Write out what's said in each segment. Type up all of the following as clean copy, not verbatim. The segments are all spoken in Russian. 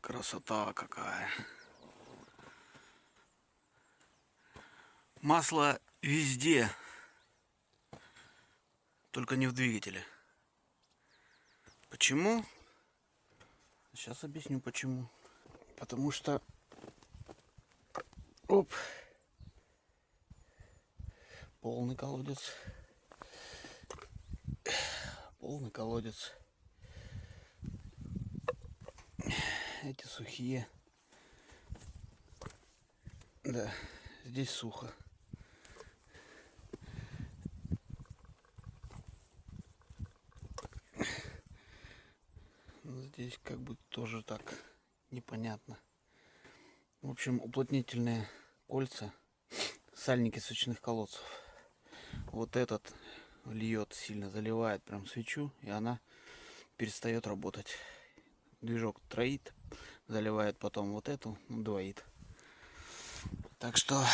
Красота какая. Масло везде, только не в двигателе. Почему? Сейчас объясню почему. Потому что... Оп! Полный колодец. Полный колодец. Эти сухие. Да, здесь сухо. Здесь как бы тоже так непонятно. В общем, уплотнительные кольца, сальники свечных колодцев. Вот этот льет сильно, заливает прям свечу, и она перестает работать. Движок троит, заливает потом вот эту, двоит. Так что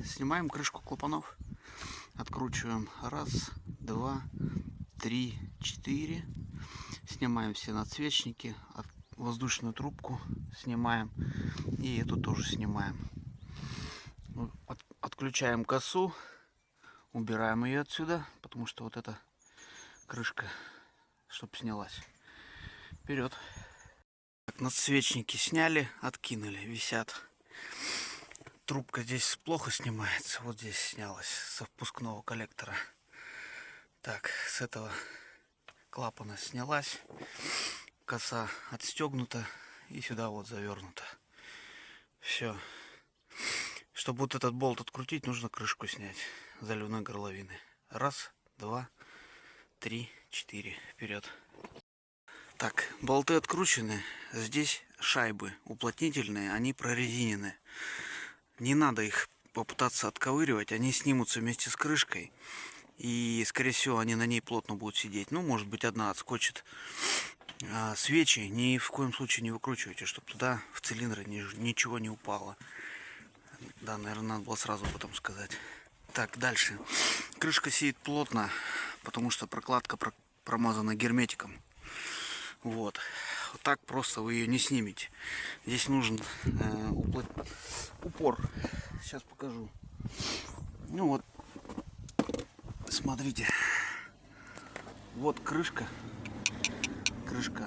снимаем крышку клапанов, откручиваем раз, два, три, четыре. Снимаем все надсвечники, воздушную трубку снимаем и эту тоже снимаем. Отключаем косу, убираем ее отсюда, потому что вот эта крышка, чтобы снялась. Вперед. Так, надсвечники сняли, откинули, висят. Трубка здесь плохо снимается, вот здесь снялась со впускного коллектора. Так, с этого клапана снялась, коса отстегнута и сюда вот завернута. Все. Чтобы вот этот болт открутить, нужно крышку снять заливной горловины. Раз, два, три, четыре. Вперед. Так, болты откручены. Здесь шайбы уплотнительные, они прорезинены. Не надо их попытаться отковыривать, они снимутся вместе с крышкой. И, скорее всего, они на ней плотно будут сидеть. Ну, может быть, одна отскочит. А свечи ни в коем случае не выкручивайте, чтобы туда в цилиндры ничего не упало. Да, наверное, надо было сразу об этом сказать. Так, дальше. Крышка сидит плотно, потому что прокладка промазана герметиком. Вот. Вот так просто вы ее не снимете. Здесь нужен упор. Сейчас покажу. Ну вот. Смотрите, вот крышка,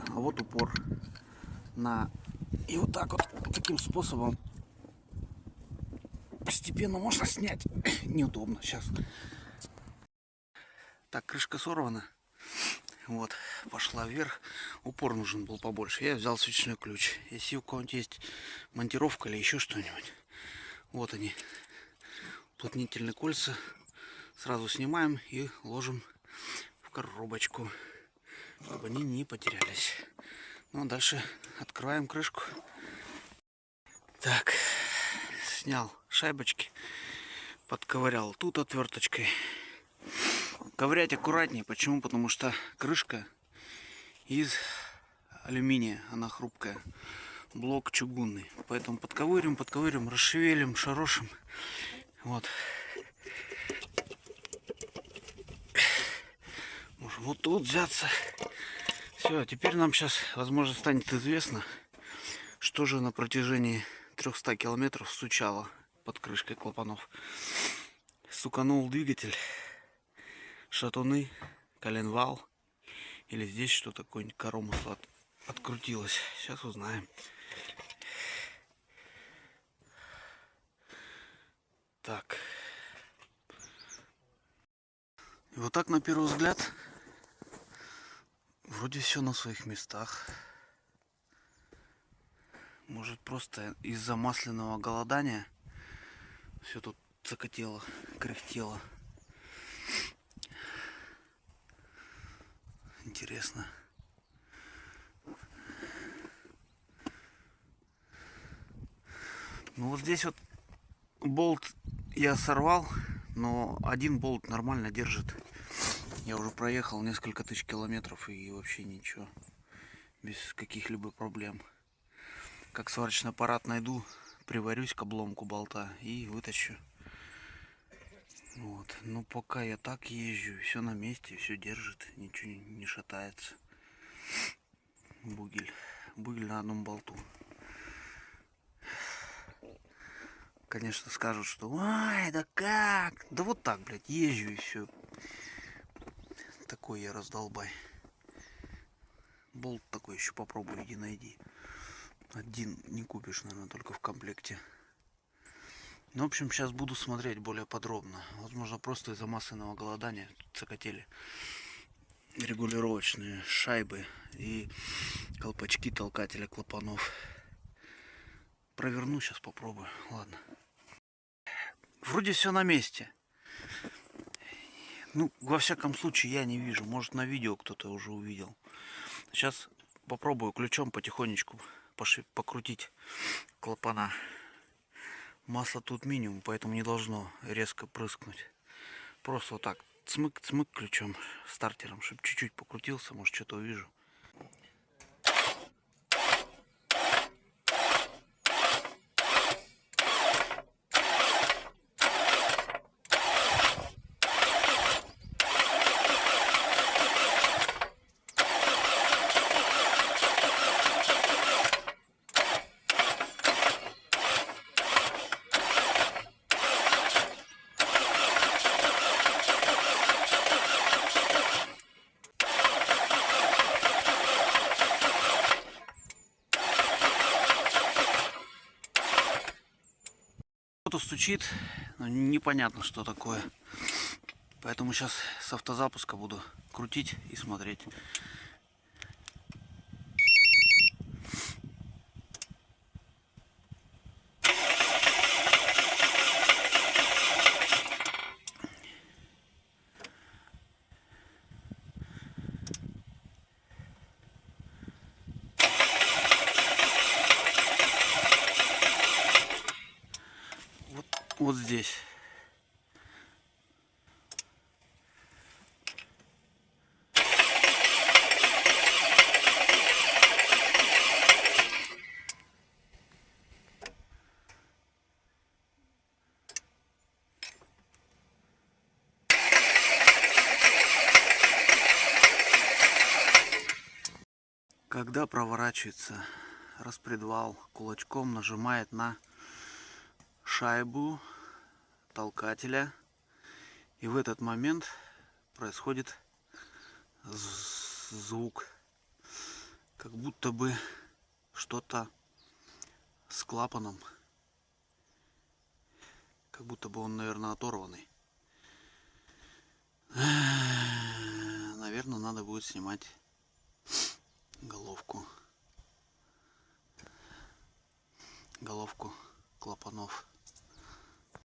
а вот упор и вот так вот таким способом постепенно можно снять. Неудобно сейчас. Так, крышка сорвана, вот, пошла вверх. Упор нужен был побольше, я взял свечной ключ. Если у кого-нибудь есть монтировка или еще что-нибудь, вот они, уплотнительные кольца. Сразу снимаем и ложим в коробочку, чтобы они не потерялись. Ну а дальше открываем крышку. Так, снял шайбочки, подковырял тут отверточкой. Ковырять аккуратнее. Почему? Потому что крышка из алюминия, она хрупкая. Блок чугунный. Поэтому подковыриваем, расшевелим, шарошим. Вот. Можем вот тут взяться. Все, теперь нам сейчас, возможно, станет известно, что же на протяжении 300 километров стучало под крышкой клапанов. Стуканул двигатель, шатуны, коленвал, или здесь что-то, какое-нибудь коромысло открутилось. Сейчас узнаем. Так. И вот так на первый взгляд вроде все на своих местах. Может, просто из-за масляного голодания все тут закатело, кряхтело. Интересно. Ну вот здесь вот болт я сорвал, но один болт нормально держит. Я уже проехал несколько тысяч километров и вообще ничего, без каких-либо проблем. Как сварочный аппарат найду, приварюсь к обломку болта и вытащу. Вот. Но пока я так езжу, все на месте, все держит, ничего не шатается. Бугель. были на одном болту. Конечно, скажут, что ой, да как? Да вот так, блядь, езжу и все. Такой я раздолбай. Болт такой еще попробуй, иди найди. Один не купишь, наверное, только в комплекте. Ну, в общем, сейчас буду смотреть более подробно. Возможно, просто из-за масляного голодания захотели регулировочные шайбы и колпачки толкателя клапанов. Проверну, сейчас попробую. Ладно. Вроде все на месте. Ну, во всяком случае, я не вижу. Может, на видео кто-то уже увидел. Сейчас попробую ключом потихонечку покрутить клапана. Масла тут минимум, поэтому не должно резко прыскнуть. Просто вот так цмык-цмык ключом, стартером, чтобы чуть-чуть покрутился, может, что-то увижу. Кто-то стучит, но непонятно, что такое. Поэтому сейчас с автозапуска буду крутить и смотреть. Вот здесь. Когда проворачивается распредвал, кулачком нажимает на шайбу толкателя, и в этот момент происходит звук, как будто бы что-то с клапаном, как будто бы он, наверное, оторванный. Наверное, надо будет снимать головку клапанов.